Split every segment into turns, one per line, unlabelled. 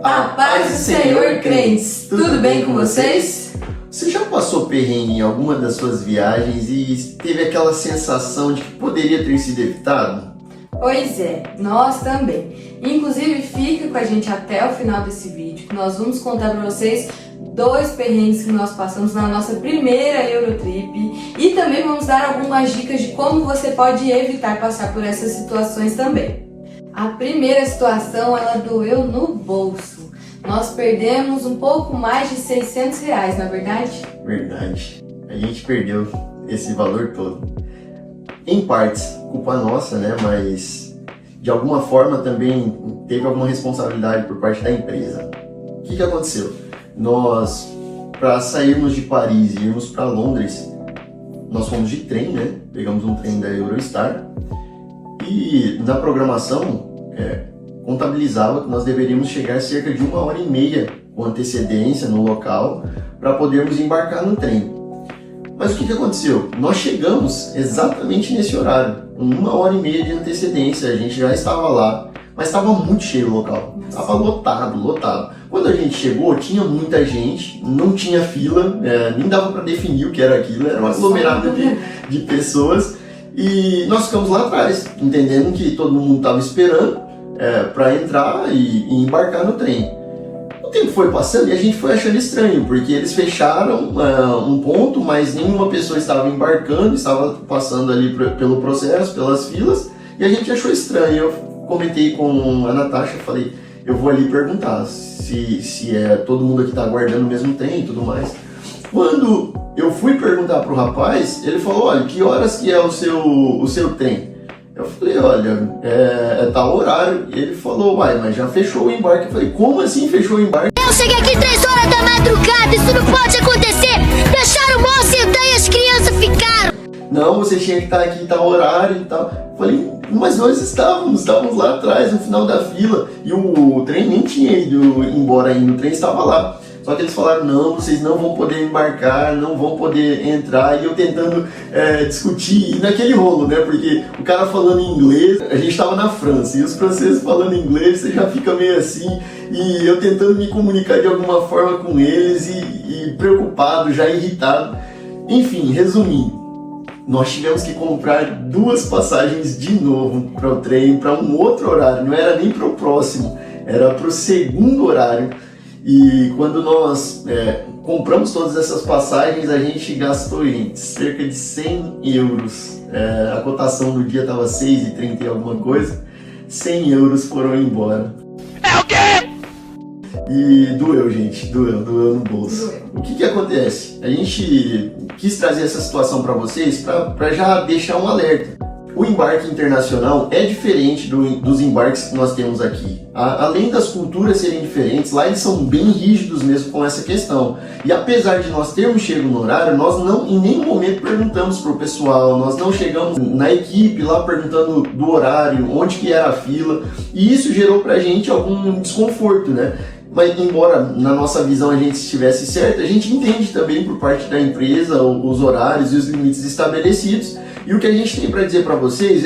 A paz do Senhor, crentes! Tudo bem com vocês?
Você já passou perrengue em alguma das suas viagens e teve aquela sensação de que poderia ter sido evitado?
Pois é, nós também. Inclusive, fica com a gente até o final desse vídeo, que nós vamos contar para vocês 2 perrengues que nós passamos na nossa primeira Eurotrip e também vamos dar algumas dicas de como você pode evitar passar por essas situações também. A primeira situação, ela doeu no bolso. Nós perdemos um pouco mais de R$600, não é verdade?
Verdade. A gente perdeu esse valor todo. Em partes, culpa nossa, né? Mas de alguma forma também teve alguma responsabilidade por parte da empresa. O que aconteceu? Nós, para sairmos de Paris e irmos para Londres, nós fomos de trem, né? Pegamos um trem da Eurostar. E na programação contabilizava que nós deveríamos chegar cerca de 1h30 com antecedência no local para podermos embarcar no trem. Mas o que aconteceu? Nós chegamos exatamente nesse horário, com 1h30 de antecedência, a gente já estava lá, mas estava muito cheio o local, estava lotado. Quando a gente chegou, tinha muita gente, não tinha fila, nem dava para definir o que era aquilo, era um aglomerado de pessoas. E nós ficamos lá atrás, entendendo que todo mundo estava esperando para entrar e embarcar no trem. O tempo foi passando e a gente foi achando estranho, porque eles fecharam um ponto, mas nenhuma pessoa estava embarcando, estava passando ali pelo processo, pelas filas, e a gente achou estranho. Eu comentei com a Natasha, falei, eu vou ali perguntar se todo mundo aqui está aguardando o mesmo trem e tudo mais. Quando eu fui perguntar pro rapaz, ele falou, olha, que horas que é o seu trem? Eu falei, olha, é tal horário. E ele falou, uai, mas já fechou o embarque. Eu falei, como assim fechou o embarque?
Eu cheguei aqui 3 horas da madrugada, isso não pode acontecer! Deixaram o moço entrar e as crianças ficaram!
Não, você tinha que estar aqui tal horário e tal. Eu falei, mas nós estávamos lá atrás, no final da fila. E o trem nem tinha ido embora ainda, o trem estava lá. Só que eles falaram, não, vocês não vão poder embarcar, não vão poder entrar. E eu tentando discutir, e naquele rolo, né? Porque o cara falando inglês, a gente estava na França, e os franceses falando inglês, você já fica meio assim. E eu tentando me comunicar de alguma forma com eles, e preocupado, já irritado. Enfim, resumindo, nós tivemos que comprar 2 passagens de novo para o trem, para um outro horário. Não era nem para o próximo, era para o segundo horário. E quando nós compramos todas essas passagens, a gente gastou, gente, cerca de 100 euros. A cotação do dia estava 6,30 e alguma coisa. 100 euros foram embora.
É o quê?
E doeu, gente, doeu no bolso. O que acontece? A gente quis trazer essa situação para vocês para já deixar um alerta. O embarque internacional é diferente dos embarques que nós temos aqui. Além das culturas serem diferentes, lá eles são bem rígidos mesmo com essa questão. E apesar de nós termos chego no horário, nós não em nenhum momento perguntamos para o pessoal, nós não chegamos na equipe lá perguntando do horário, onde que era a fila. E isso gerou para a gente algum desconforto, né? Mas embora na nossa visão a gente estivesse certo, a gente entende também por parte da empresa os horários e os limites estabelecidos. E o que a gente tem para dizer para vocês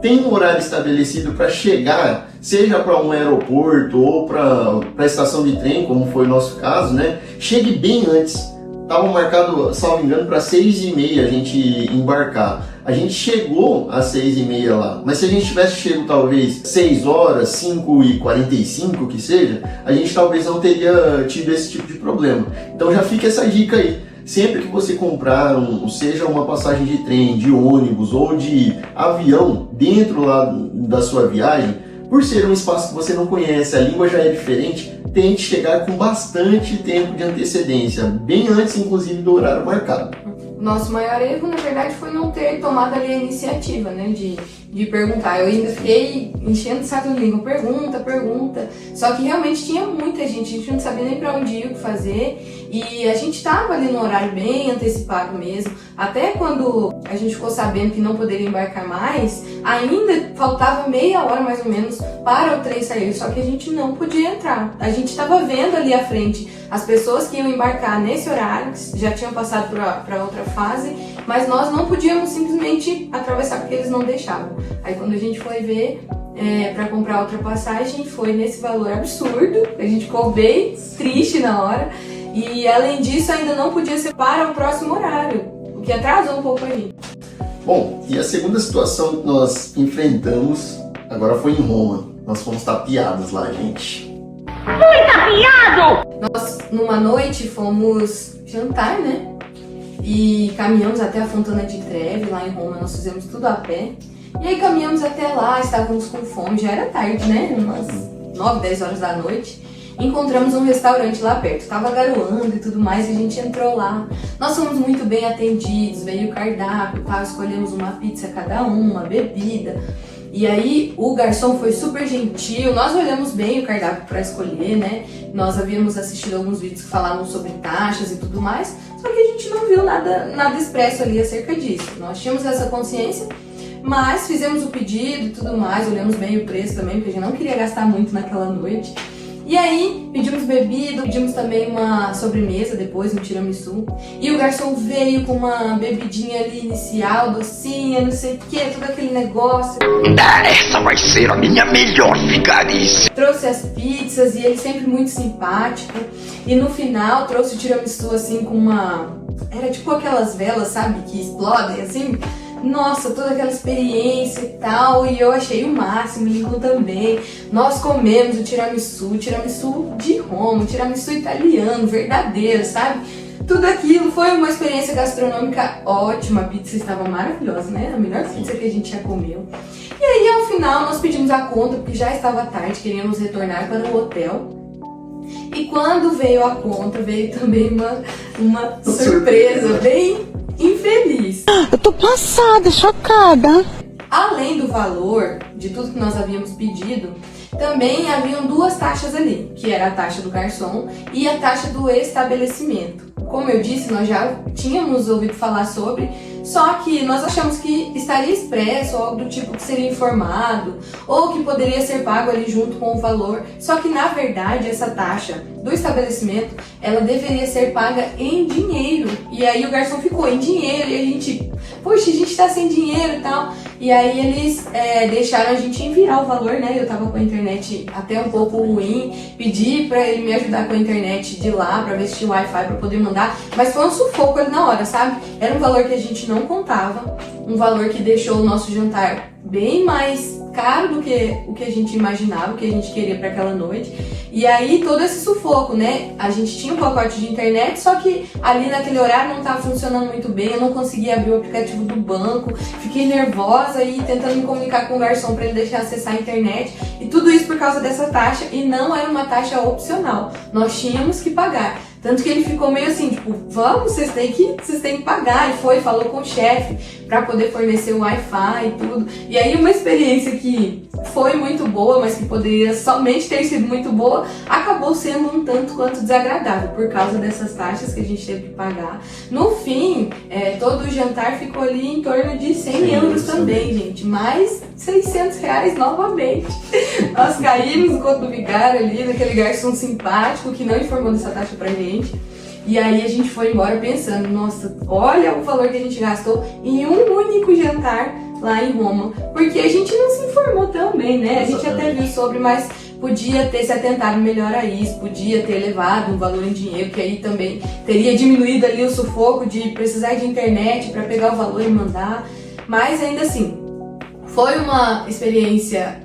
tem um horário estabelecido para chegar, seja para um aeroporto ou para a estação de trem, como foi o nosso caso, né? Chegue bem antes. Estava marcado, salvo engano, para 6h30 a gente embarcar. A gente chegou às 6h30 lá, mas se a gente tivesse chego talvez 6 horas, 5h45 que seja, a gente talvez não teria tido esse tipo de problema. Então já fica essa dica aí. Sempre que você comprar, seja uma passagem de trem, de ônibus ou de avião dentro lá da sua viagem, por ser um espaço que você não conhece, a língua já é diferente, tente chegar com bastante tempo de antecedência, bem antes inclusive do horário marcado.
Nosso maior erro, na verdade, foi não ter tomado ali a iniciativa, né, de perguntar. Eu ainda fiquei enchendo o saco de língua, pergunta. Só que realmente tinha muita gente, a gente não sabia nem pra onde ir, o que fazer. E a gente tava ali no horário bem antecipado mesmo. Até quando a gente ficou sabendo que não poderia embarcar mais, ainda faltava meia hora mais ou menos para o trem sair. Só que a gente não podia entrar. A gente tava vendo ali à frente as pessoas que iam embarcar nesse horário, que já tinham passado para outra fase, mas nós não podíamos simplesmente atravessar porque eles não deixavam. Aí quando a gente foi ver, para comprar outra passagem, foi nesse valor absurdo, a gente ficou bem triste na hora, e além disso ainda não podia ser para o próximo horário, o que atrasou um pouco a gente.
Bom, e a segunda situação que nós enfrentamos agora foi em Roma. Nós fomos tapeados lá, gente.
Fui tapeado!
Nós, numa noite, fomos jantar, né? E caminhamos até a Fontana di Trevi, lá em Roma, nós fizemos tudo a pé. E aí caminhamos até lá, estávamos com fome, já era tarde, né? Umas 9, 10 horas da noite. Encontramos um restaurante lá perto, tava garoando e tudo mais, e a gente entrou lá. Nós fomos muito bem atendidos, veio o cardápio, tá? Escolhemos uma pizza cada uma bebida. E aí o garçom foi super gentil, nós olhamos bem o cardápio para escolher, né? Nós havíamos assistido alguns vídeos que falavam sobre taxas e tudo mais, só que a gente não viu nada expresso ali acerca disso. Nós tínhamos essa consciência, mas fizemos o pedido e tudo mais, olhamos bem o preço também, porque a gente não queria gastar muito naquela noite. E aí, pedimos bebida, pedimos também uma sobremesa depois, um tiramisu. E o garçom veio com uma bebidinha ali inicial, docinha, não sei o que, todo aquele negócio.
Essa vai ser a minha melhor vigarice.
Trouxe as pizzas e ele sempre muito simpático. E no final trouxe o tiramisu assim com uma... Era tipo aquelas velas, sabe, que explodem assim. Nossa, toda aquela experiência e tal, e eu achei o máximo, o Lincoln também. Nós comemos o tiramisu de Roma, tiramisu italiano, verdadeiro, sabe? Tudo aquilo foi uma experiência gastronômica ótima, a pizza estava maravilhosa, né? A melhor pizza que a gente já comeu. E aí, ao final, nós pedimos a conta, porque já estava tarde, queríamos retornar para o hotel. E quando veio a conta, veio também uma surpresa bem infeliz.
Eu tô passada, chocada.
Além do valor de tudo que nós havíamos pedido, também haviam duas taxas ali, que era a taxa do garçom e a taxa do estabelecimento. Como eu disse, nós já tínhamos ouvido falar sobre, só que nós achamos que estaria expresso, ou algo do tipo que seria informado, ou que poderia ser pago ali junto com o valor. Só que na verdade essa taxa do estabelecimento, ela deveria ser paga em dinheiro. E aí o garçom ficou em dinheiro e a gente, poxa, a gente tá sem dinheiro e tal. E aí eles deixaram a gente enviar o valor, né? Eu tava com a internet até um pouco ruim, pedi pra ele me ajudar com a internet de lá, pra ver se tinha Wi-Fi pra poder mandar. Mas foi um sufoco ali na hora, sabe? Era um valor que a gente não contava, um valor que deixou o nosso jantar bem mais caro do que o que a gente imaginava, o que a gente queria para aquela noite. E aí todo esse sufoco, né? A gente tinha um pacote de internet, só que ali naquele horário não estava funcionando muito bem, eu não conseguia abrir o aplicativo do banco, fiquei nervosa e tentando me comunicar com o garçom para ele deixar acessar a internet. E tudo isso por causa dessa taxa, e não era uma taxa opcional, nós tínhamos que pagar. Tanto que ele ficou meio assim, tipo, vamos, vocês têm que pagar. E falou com o chefe para poder fornecer o Wi-Fi e tudo. E aí uma experiência que foi muito boa, mas que poderia somente ter sido muito boa, acabou sendo um tanto quanto desagradável, por causa dessas taxas que a gente teve que pagar. No fim, todo o jantar ficou ali em torno de 100 euros também, gente. Mais 600 reais novamente. Nós caímos no conto do vigário ali, naquele garçom simpático que não informou dessa taxa pra gente. E aí a gente foi embora pensando, nossa, olha o valor que a gente gastou em um único jantar lá em Roma. Porque a gente não se informou tão bem, né? A gente até viu sobre, mas podia ter se atentado melhor a isso, podia ter levado um valor em dinheiro, que aí também teria diminuído ali o sufoco de precisar de internet para pegar o valor e mandar. Mas ainda assim, foi uma experiência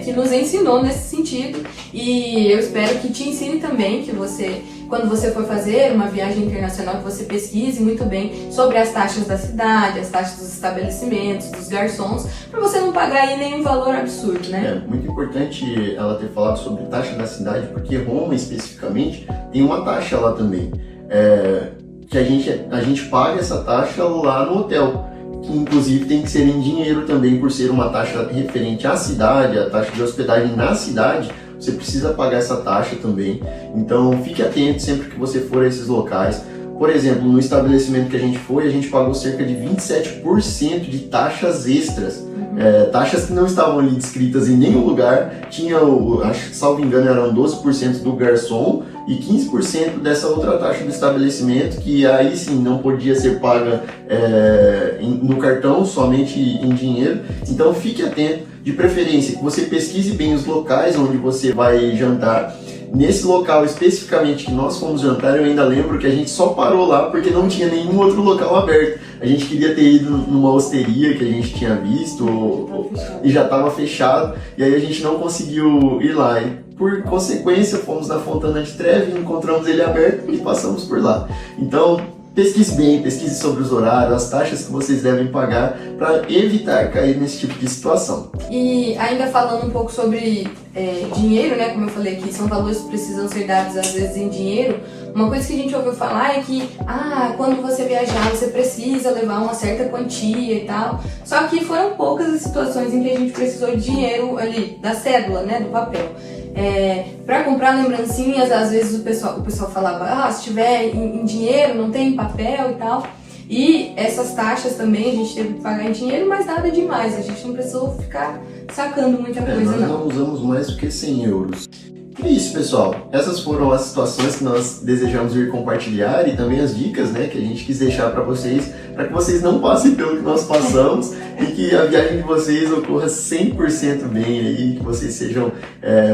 que nos ensinou nesse sentido, e eu espero que te ensine também, que você, quando você for fazer uma viagem internacional, que você pesquise muito bem sobre as taxas da cidade, as taxas dos estabelecimentos, dos garçons, para você não pagar aí nenhum valor absurdo, né?
É muito importante ela ter falado sobre taxa da cidade, porque Roma especificamente tem uma taxa lá também, que a gente paga essa taxa lá no hotel, que inclusive tem que ser em dinheiro também, por ser uma taxa referente à cidade, a taxa de hospedagem na cidade, você precisa pagar essa taxa também. Então fique atento sempre que você for a esses locais. Por exemplo, no estabelecimento que a gente foi, a gente pagou cerca de 27% de taxas extras taxas que não estavam ali descritas em nenhum lugar. Tinha, acho que salvo engano, eram 12% do garçom e 15% dessa outra taxa do estabelecimento, que aí sim não podia ser paga no cartão, somente em dinheiro. Então fique atento, de preferência que você pesquise bem os locais onde você vai jantar. Nesse local especificamente que nós fomos jantar, eu ainda lembro que a gente só parou lá porque não tinha nenhum outro local aberto. A gente queria ter ido numa osteria que a gente tinha visto e já estava fechado, e aí a gente não conseguiu ir lá. E, por consequência, fomos na Fontana de Trevi, encontramos ele aberto e passamos por lá. Então, pesquise bem, pesquise sobre os horários, as taxas que vocês devem pagar para evitar cair nesse tipo de situação.
E ainda falando um pouco sobre dinheiro, né? Como eu falei aqui, são valores que precisam ser dados às vezes em dinheiro. Uma coisa que a gente ouviu falar é que quando você viajar você precisa levar uma certa quantia e tal. Só que foram poucas as situações em que a gente precisou de dinheiro ali, da cédula, né? Do papel. Para comprar lembrancinhas, às vezes o pessoal falava, se tiver em dinheiro, não tem em papel e tal. E essas taxas também a gente teve que pagar em dinheiro, mas nada demais, a gente não precisou ficar sacando muita coisa
nós não usamos mais do que 100 euros. E é isso, pessoal. Essas foram as situações que nós desejamos vir compartilhar e também as dicas, né, que a gente quis deixar para que vocês não passem pelo que nós passamos e que a viagem de vocês ocorra 100% bem aí, que vocês sejam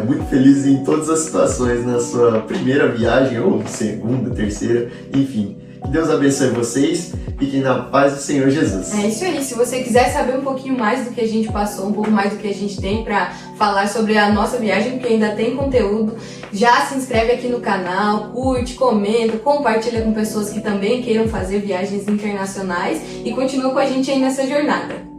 muito felizes em todas as situações na sua primeira viagem ou segunda, terceira, enfim. Que Deus abençoe vocês, fiquem na paz do Senhor Jesus.
É isso aí, se você quiser saber um pouquinho mais do que a gente passou, um pouco mais do que a gente tem pra falar sobre a nossa viagem, porque ainda tem conteúdo, já se inscreve aqui no canal, curte, comenta, compartilha com pessoas que também queiram fazer viagens internacionais e continua com a gente aí nessa jornada.